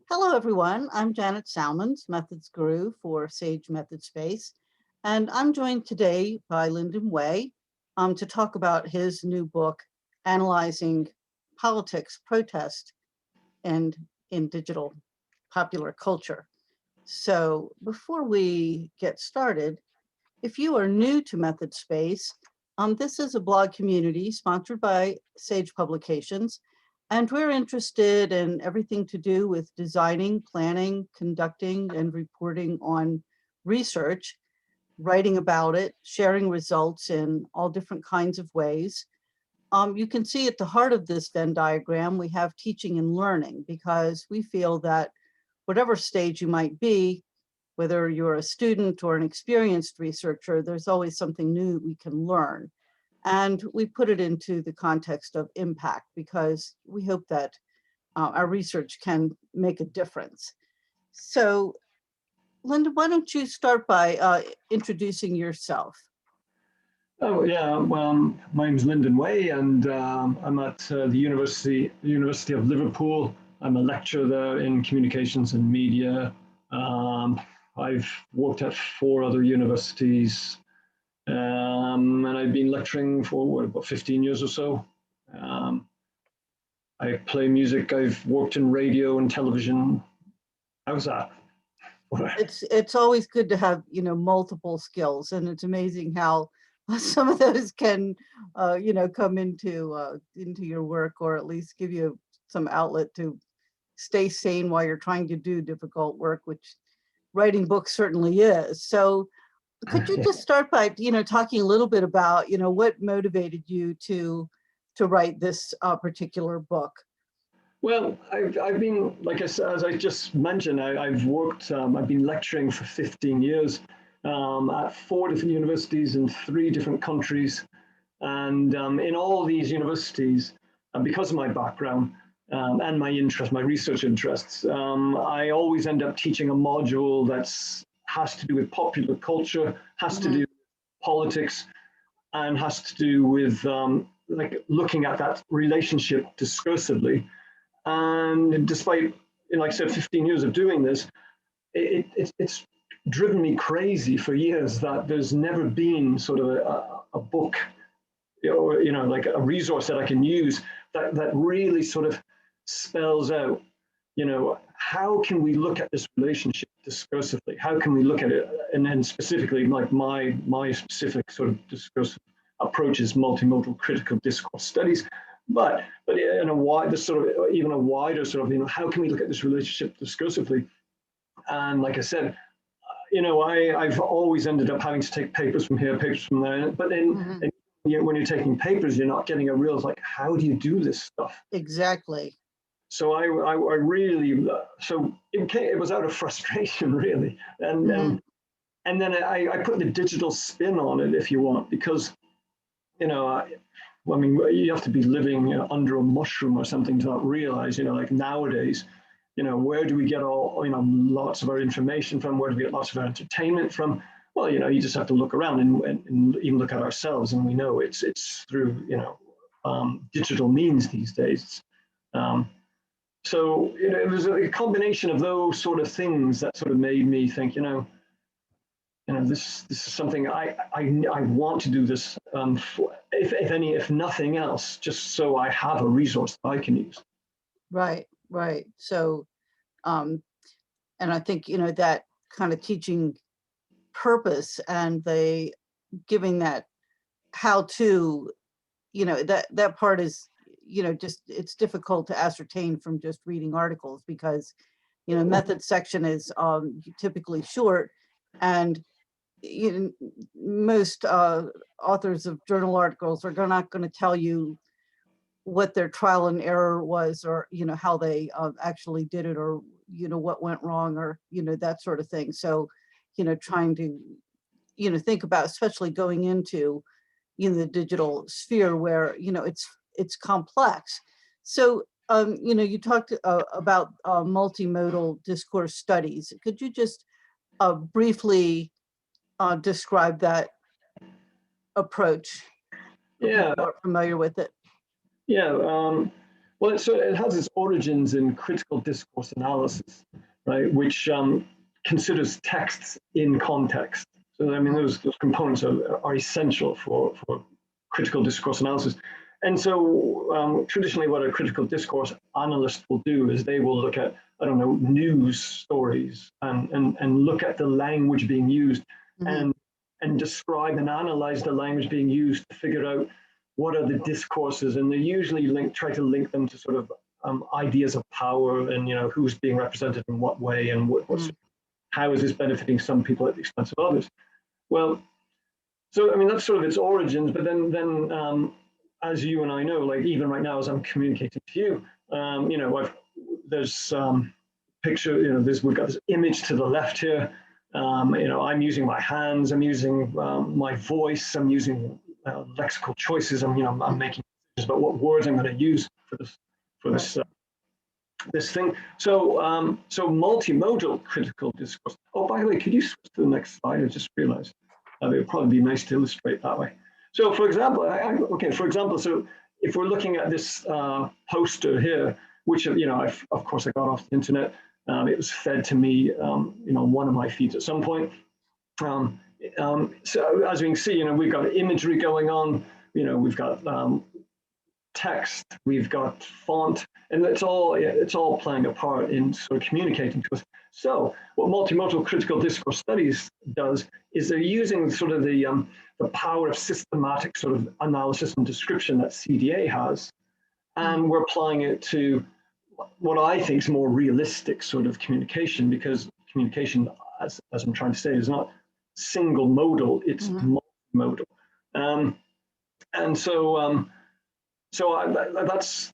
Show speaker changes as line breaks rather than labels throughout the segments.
Hello, everyone. I'm Janet Salmons, Methods Guru for Sage Method Space, and I'm joined today by Lyndon Wray to talk about his new book, Analyzing Politics, Protest, and in Digital Popular Culture. So before we get started, if you are new to Method Space, this is a blog community sponsored by Sage Publications, and we're interested in everything to do with designing, planning, conducting, and reporting on research, writing about it, sharing results in all different kinds of ways. You can see at the heart of this Venn diagram, we have teaching and learning, because we feel that whatever stage you might be, whether you're a student or an experienced researcher, there's always something new we can learn. And we put it into the context of impact because we hope that our research can make a difference. So, Linda, why don't you start by introducing yourself?
Oh yeah, my name's Lyndon Wray, and I'm at the University of Liverpool. I'm a lecturer there in communications and media. I've worked at 4 other universities, and I've been lecturing for about 15 years or so. I play music. I've worked in radio and television. How's that?
It's always good to have multiple skills, and it's amazing how some of those can come into your work, or at least give you some outlet to stay sane while you're trying to do difficult work, which writing books certainly is. So could you just start by talking a little bit about what motivated you to write this particular book?
Well, I've been, like I said, as I just mentioned, I've worked, I've been lecturing for 15 years at 4 different universities in 3 different countries. And in all these universities, because of my background and my interest, my research interests, I always end up teaching a module that has to do with popular culture, has to do with politics, and has to do with like looking at that relationship discursively. And despite, like I said, 15 years of doing this, it's driven me crazy for years that there's never been sort of a book, or like a resource that I can use that really sort of spells out, how can we look at this relationship discursively? How can we look at it? And then specifically, like my specific sort of discursive approach is multimodal critical discourse studies. But in a wide, sort of even a wider sort of, how can we look at this relationship discursively? And like I said, I've always ended up having to take papers from here, papers from there. But then when you're taking papers, you're not getting a real, like, how do you do this stuff?
Exactly.
So I really, so it was out of frustration, really. And then I put the digital spin on it, if you want, because, I mean, you have to be living under a mushroom or something to not realize, like nowadays, where do we get all, lots of our information from? Where do we get lots of our entertainment from? Well, you just have to look around and even look at ourselves, and we know it's through, digital means these days. So, it was a combination of those sort of things that sort of made me think, this is something I want to do this, if nothing else, just so I have a resource that I can use.
Right. So, and I think, that kind of teaching purpose and the giving that how to, that part is, just, it's difficult to ascertain from just reading articles, because, method section is typically short, and most authors of journal articles are not going to tell you what their trial and error was, or how they actually did it, or what went wrong, or that sort of thing. So trying to think about, especially going into the digital sphere, where it's complex. So you talked about multimodal discourse studies. Could you just briefly describe that approach?
Yeah,
People are familiar with it.
yeah. Well, it has its origins in critical discourse analysis, right, which considers texts in context. So, I mean, those components are essential for critical discourse analysis. And so traditionally what a critical discourse analyst will do is they will look at, I don't know, news stories and look at the language being used
Mm-hmm.
and describe and analyze the language being used to figure out what are the discourses, and they usually try to link them to sort of ideas of power and, you know, who's being represented in what way and how is this benefiting some people at the expense of others. Well, so I mean that's sort of its origins, but then as you and I know, like even right now as I'm communicating to you, you know, there's picture, you know, we've got this image to the left here. You know, I'm using my hands, I'm using my voice, I'm using lexical choices. I'm making decisions about what words I'm going to use for this this thing. So so multimodal critical discourse. Oh, by the way, could you switch to the next slide? I just realized it would probably be nice to illustrate that way. So for example, okay, for example, so if we're looking at this poster here, which, you know, of course I got off the internet. It was fed to me, you know, on one of my feeds at some point. So as we can see, you know, we've got imagery going on, you know, we've got text, we've got font, and it's all playing a part in sort of communicating to us. So what multimodal critical discourse studies does is they're using sort of the power of systematic sort of analysis and description that CDA has, and we're applying it to what I think is more realistic sort of communication, because communication, as I'm trying to say, is not single modal, it's multimodal. And so that's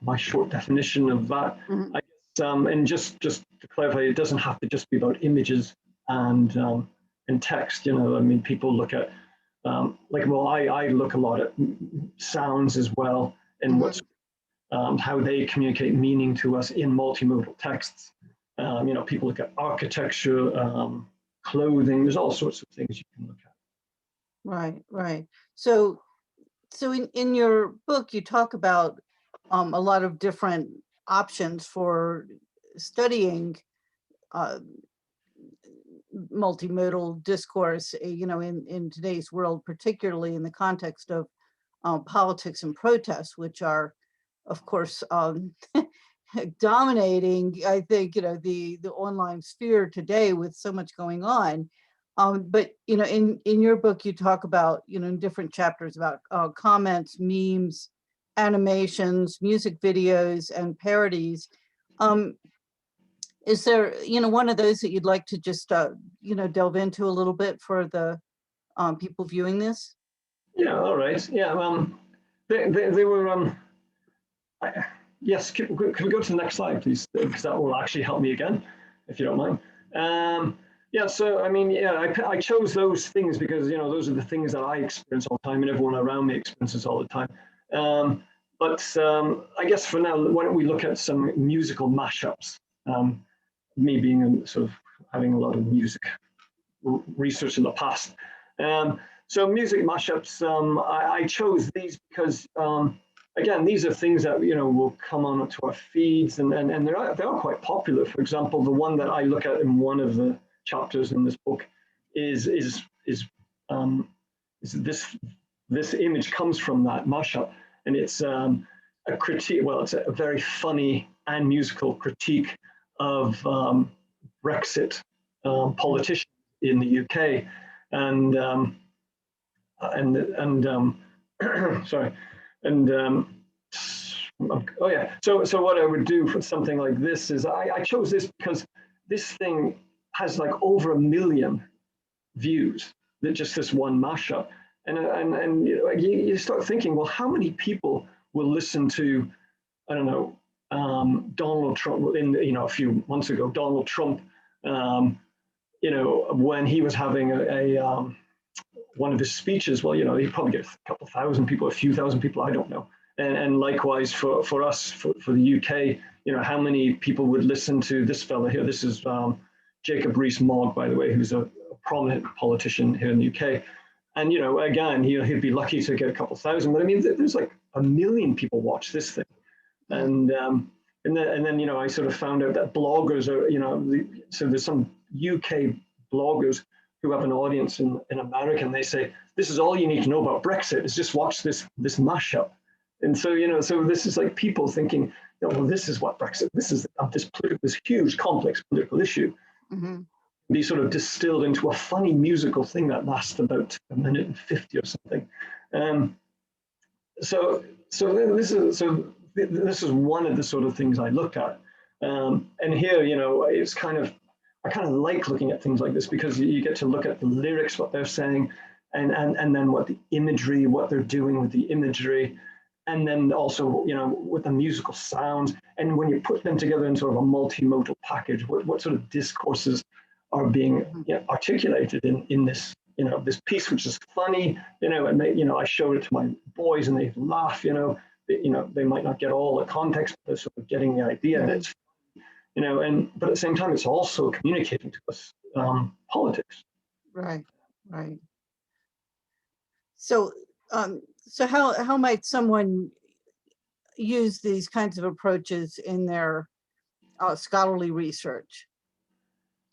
my short definition of that. I guess, and just to clarify, it doesn't have to just be about images and text. You know, I mean, people look at like, well, I look a lot at sounds as well, and what's how they communicate meaning to us in multimodal texts. You know, people look at architecture, clothing. There's all sorts of things you can look at.
Right, right. So in your book, you talk about a lot of different options for studying multimodal discourse, you know, in today's world, particularly in the context of politics and protests, which are, of course, dominating, I think, you know, the online sphere today with so much going on. But, you know, in your book, you talk about, you know, in different chapters about comments, memes, animations, music videos, and parodies. Is there, you know, one of those that you'd like to just, you know, delve into a little bit for the people viewing this?
Yeah, all right. Yeah, they were, yes, can we go to the next slide, please? Because that will actually help me again, if you don't mind. Yeah, so I mean, yeah, I chose those things because, you know, those are the things that I experience all the time and everyone around me experiences all the time. But I guess for now, why don't we look at some musical mashups? Me being sort of having a lot of music research in the past. So music mashups, I chose these because, again, these are things that, you know, will come on to our feeds, and they are quite popular. For example, the one that I look at in one of the chapters in this book is this image comes from that mashup, and it's a critique. Well, it's a very funny and musical critique of Brexit politicians in the UK, and sorry, and oh yeah. So what I would do for something like this is I chose this because this thing has like over 1 million views. That just this one mashup, and you know, you start thinking, well, how many people will listen to, I don't know, Donald Trump in, you know, a few months ago, Donald Trump, you know, when he was having a one of his speeches, well, you know, he'd probably get a couple thousand people, a few thousand people, I don't know. And likewise for us, for the UK, you know, how many people would listen to this fellow here? This is Jacob Rees-Mogg, by the way, who's a prominent politician here in the UK. And, you know, again, he'd be lucky to get a couple thousand, but I mean, there's like 1 million people watch this thing. And then, I sort of found out that bloggers are, so there's some UK bloggers who have an audience in America, and they say, this is all you need to know about Brexit, is just watch this mashup. And so, so this is like people thinking, well, this is what Brexit, this is this huge, complex political issue, be sort of distilled into a funny musical thing that lasts about 1:50 or something. So this is one of the sort of things I look at. And here, it's I kind of like looking at things like this because you get to look at the lyrics, what they're saying, and then what the imagery, what they're doing with the imagery, and then also, with the musical sounds. And when you put them together in sort of a multimodal package, what sort of discourses are being articulated in this, this piece, which is funny, and I showed it to my boys and they laugh, they might not get all the context, but they're sort of getting the idea. And it's, but at the same time, it's also communicating to us politics.
Right. So, so how might someone use these kinds of approaches in their scholarly research?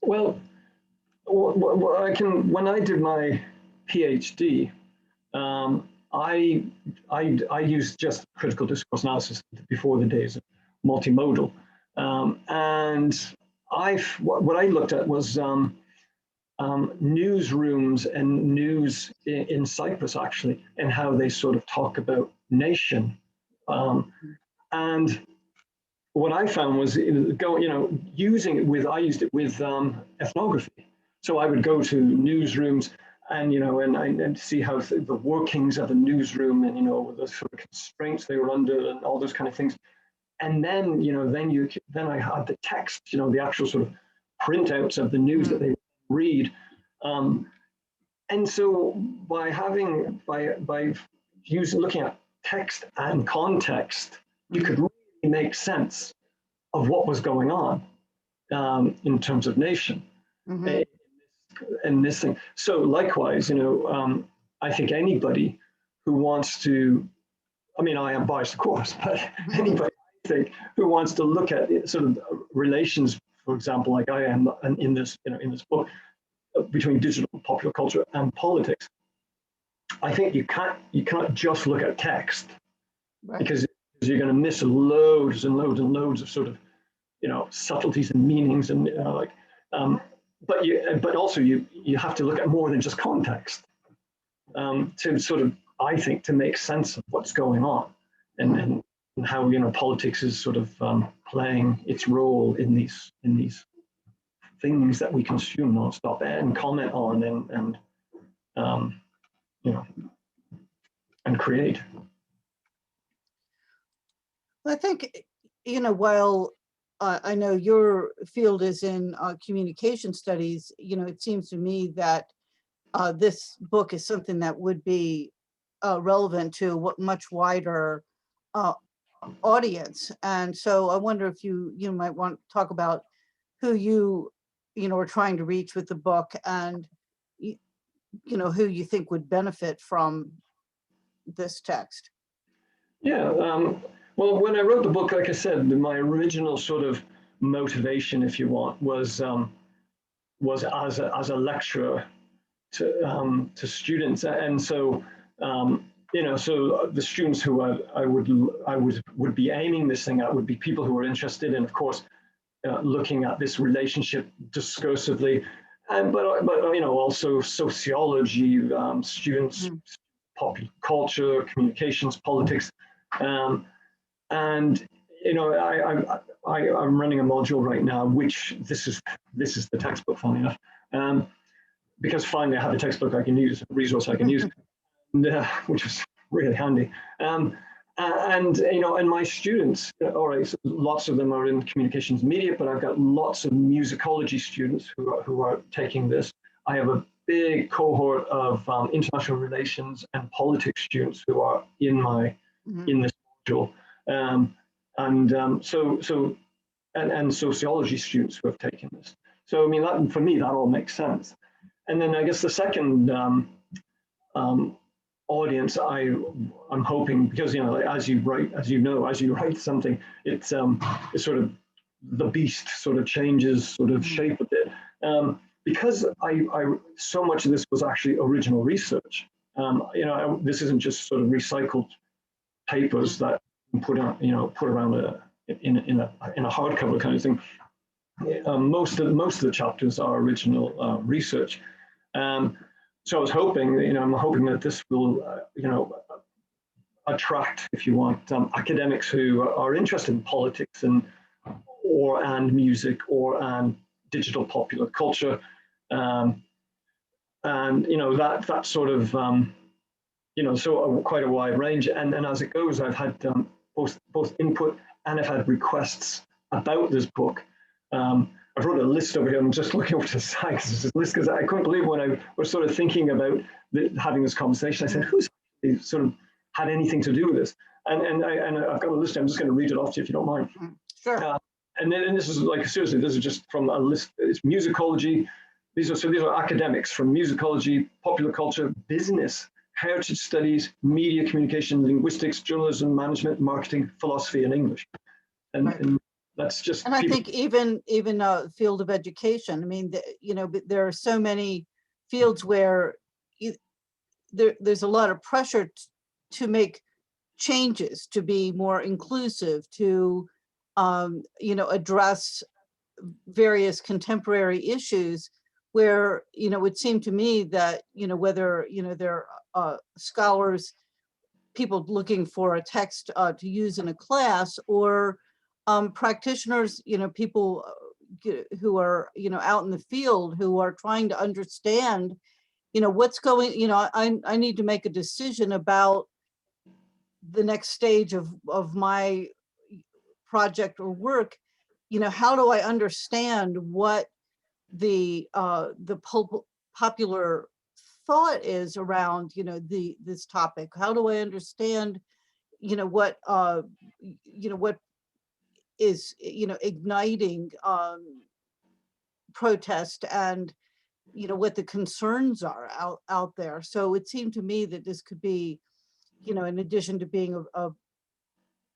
Well, when I did my PhD, I used just critical discourse analysis before the days of multimodal, and what I looked at was newsrooms and news in Cyprus, actually, and how they sort of talk about nation. And what I found was, using it with, I used it with ethnography. So I would go to newsrooms and, and see how the workings of a newsroom and, the sort of constraints they were under and all those kind of things. And then, then I had the text, the actual sort of printouts of the news that they read. And so by looking at text and context, you could really make sense of what was going on in terms of nation and this thing. So likewise, I think anybody who wants to, I am biased, of course, but anybody, I think, who wants to look at sort of relations, for example, like I am in this, in this book, between digital popular culture and politics, I think you can't just look at text, because you're going to miss loads and loads and loads of sort of, subtleties and meanings and but also you have to look at more than just context to sort of, I think, to make sense of what's going on and how politics is sort of playing its role in these things that we consume nonstop and comment on and create.
I think, while I know your field is in communication studies, it seems to me that this book is something that would be relevant to a much wider audience. And so I wonder if you might want to talk about who you are trying to reach with the book, and who you think would benefit from this text.
Yeah. Well, when I wrote the book, like I said, my original sort of motivation, if you want, was as a lecturer to students, and so so the students who I would be aiming this thing at would be people who are interested in, of course, looking at this relationship discursively, but also sociology, students, popular culture, communications, politics. And I'm running a module right now, which this is the textbook, funny enough, because finally I have a textbook I can use, a resource I can use, which is really handy. And my students, all right, so lots of them are in communications media, but I've got lots of musicology students who are taking this. I have a big cohort of international relations and politics students who are in this module. And sociology students who have taken this. So for me, that all makes sense. And then I guess the second audience, I'm hoping, because like, as you write something, it's sort of the beast sort of changes sort of shape a bit. Because I so much of this was actually original research. This isn't just sort of recycled papers that put around in a hardcover kind of thing. Most of the chapters are original research. So I was hoping, I'm hoping that this will, attract, if you want, academics who are interested in politics and music and digital popular culture, and that sort of so quite a wide range. And as it goes, I've had both input and I've had requests about this book. I've wrote a list over here. I'm just looking over to the side because I couldn't believe when I was sort of thinking about having this conversation. I said, who's sort of had anything to do with this? And I've got a list. I'm just going to read it off to you if you don't mind.
Sure.
And this is like, seriously, this is just from a list. It's musicology. These are academics from musicology, popular culture, business, heritage studies, media communication, linguistics, journalism, management, marketing, philosophy, and English. And that's just.
And I think even field of education. I mean, there are so many fields where there's a lot of pressure to make changes, to be more inclusive, to address various contemporary issues, where it would seem to me that whether there are scholars, people looking for a text to use in a class, or practitioners, people who are out in the field, who are trying to understand what's going, I need to make a decision about the next stage of my project or work. How do I understand what the popular thought is around this topic? How do I understand what what is igniting protest, and what the concerns are out there? So it seemed to me that this could be, in addition to being a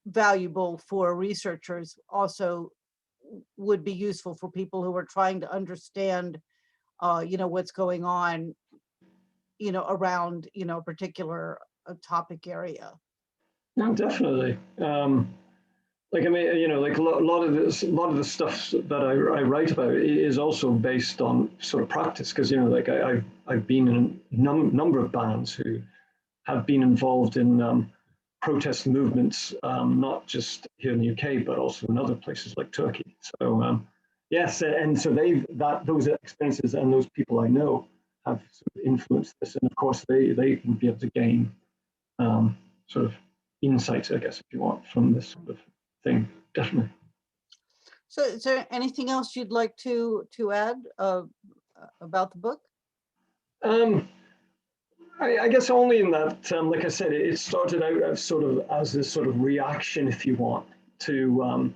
valuable for researchers, also would be useful for people who are trying to understand what's going on around a particular topic area.
No, definitely. Like, I mean, like a lot of the stuff that I write about is also based on sort of practice, because like I've been in a number of bands who have been involved in protest movements, not just here in the UK, but also in other places like Turkey. So yes, and so those experiences and those people I know have sort of influenced this, and of course they can be able to gain sort of insights, I guess, if you want, from this sort of thing. Definitely.
So is there anything else you'd like to add about the book?
I guess only in that, like I said, it started out as sort of as this sort of reaction, if you want, to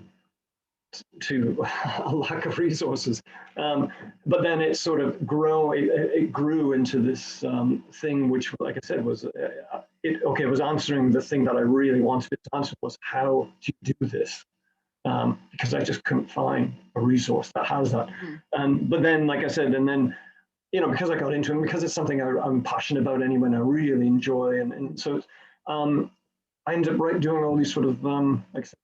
a lack of resources, but then it sort of grew into this thing, which, like I said, was was answering the thing that I really wanted it to answer, was how do you do this? Because I just couldn't find a resource that has that. But then, like I said, and then because I got into it, because it's something I'm passionate about anyway, and I really enjoy, and so I ended up doing all these sort of like I said,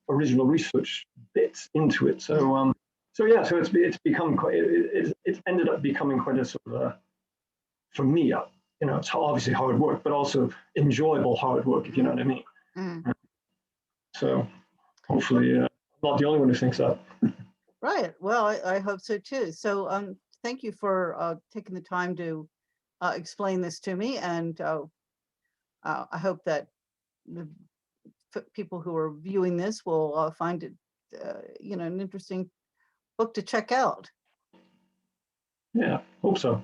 original research bits into it. So it's become quite. It ended up becoming quite a sort of for me, it's obviously hard work, but also enjoyable hard work, if you know what I mean. So hopefully, I'm not the only one who thinks that.
Right. Well, I hope so too. So thank you for taking the time to explain this to me, and I hope that the people who are viewing this will find it, an interesting book to check out.
Yeah, hope so.